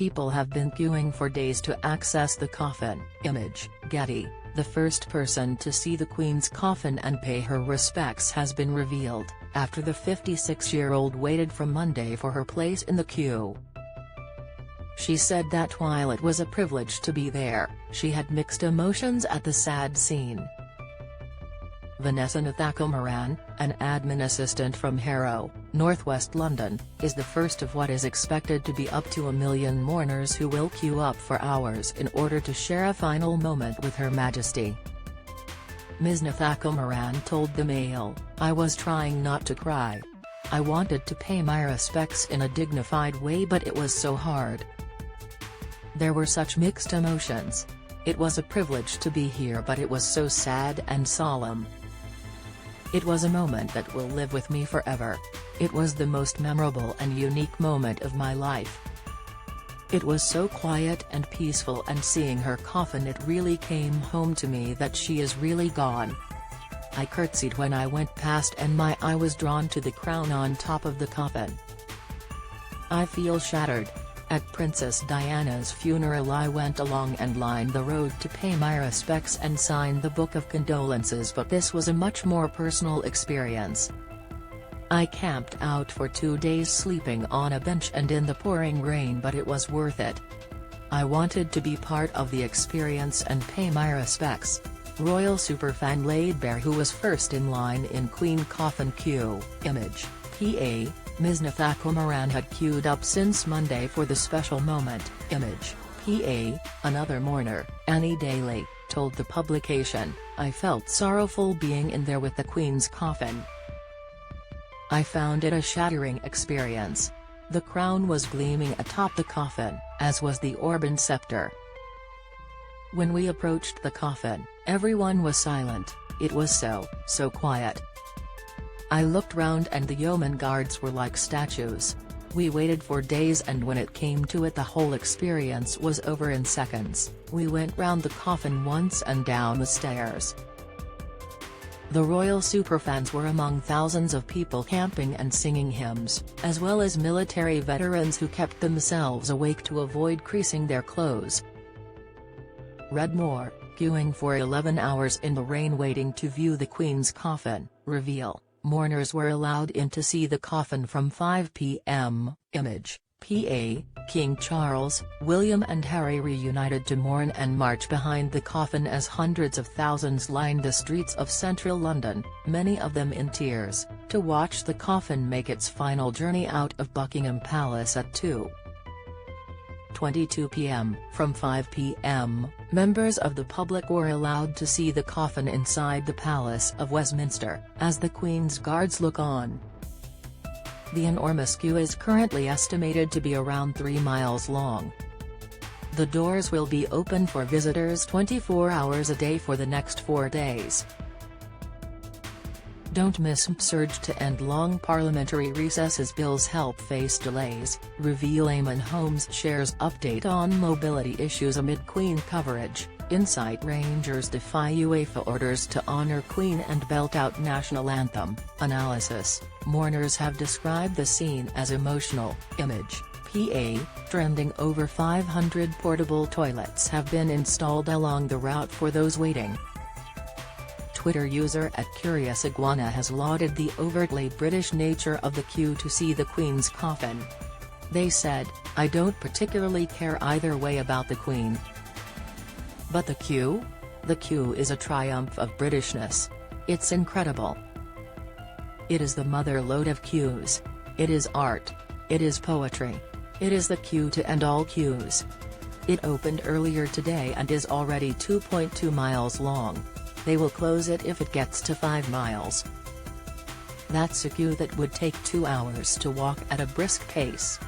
People have been queuing for days to access the coffin. Image, Getty. The first person to see the Queen's coffin and pay her respects has been revealed, after the 56-year-old waited from Monday for her place in the queue. She said that while it was a privilege to be there, she had mixed emotions at the sad scene. Vanessa Nathakumaran, an admin assistant from Harrow, northwest London, is the first of what is expected to be up to 1 million mourners who will queue up for hours in order to share a final moment with Her Majesty. Ms. Nathakumaran told the Mail, "I was trying not to cry. I wanted to pay my respects in a dignified way, but it was so hard. There were such mixed emotions. It was a privilege to be here, but it was so sad and solemn. It was a moment that will live with me forever. It was the most memorable and unique moment of my life. It was so quiet and peaceful, and seeing her coffin, it really came home to me that she is really gone. I curtsied when I went past and my eye was drawn to the crown on top of the coffin. I feel shattered. At Princess Diana's funeral I went along and lined the road to pay my respects and sign the book of condolences, but this was a much more personal experience. I camped out for 2 days sleeping on a bench and in the pouring rain, but it was worth it. I wanted to be part of the experience and pay my respects." Royal superfan laid bare who was first in line in Queen coffin queue. Image, PA. Ms. Nathakumaran had queued up since Monday for the special moment. Image, PA. Another mourner, Annie Daly, told the publication, "I felt sorrowful being in there with the Queen's coffin. I found it a shattering experience. The crown was gleaming atop the coffin, as was the orb and scepter. When we approached the coffin, everyone was silent. It was so quiet. I looked round and the yeoman guards were like statues. We waited for days, and when it came to it, the whole experience was over in seconds. We went round the coffin once and down the stairs." The royal superfans were among thousands of people camping and singing hymns, as well as military veterans who kept themselves awake to avoid creasing their clothes. Read more. Queuing for 11 hours in the rain waiting to view the Queen's coffin. Reveal. Mourners were allowed in to see the coffin from 5 p.m. Image, PA. King Charles, William and Harry reunited to mourn and march behind the coffin as hundreds of thousands lined the streets of central London, many of them in tears, to watch the coffin make its final journey out of Buckingham Palace at 2:22 p.m. From 5 p.m., members of the public were allowed to see the coffin inside the Palace of Westminster, as the Queen's guards look on. The enormous queue is currently estimated to be around 3 miles long. The doors will be open for visitors 24 hours a day for the next 4 days. Don't miss surge to end long parliamentary recesses. Bills help face delays. Reveal Eamon Holmes shares update on mobility issues amid Queen coverage. Insight. Rangers defy UEFA orders to honour Queen and belt out national anthem. Analysis. Mourners have described the scene as emotional. Image, PA. Trending. Over 500 portable toilets have been installed along the route for those waiting. Twitter user @CuriousIguana has lauded the overtly British nature of the queue to see the Queen's coffin. They said, "I don't particularly care either way about the Queen. But the queue? The queue is a triumph of Britishness. It's incredible. It is the mother lode of queues. It is art. It is poetry. It is the queue to end all queues. It opened earlier today and is already 2.2 miles long. They will close it if it gets to 5 miles. That's a queue that would take 2 hours to walk at a brisk pace."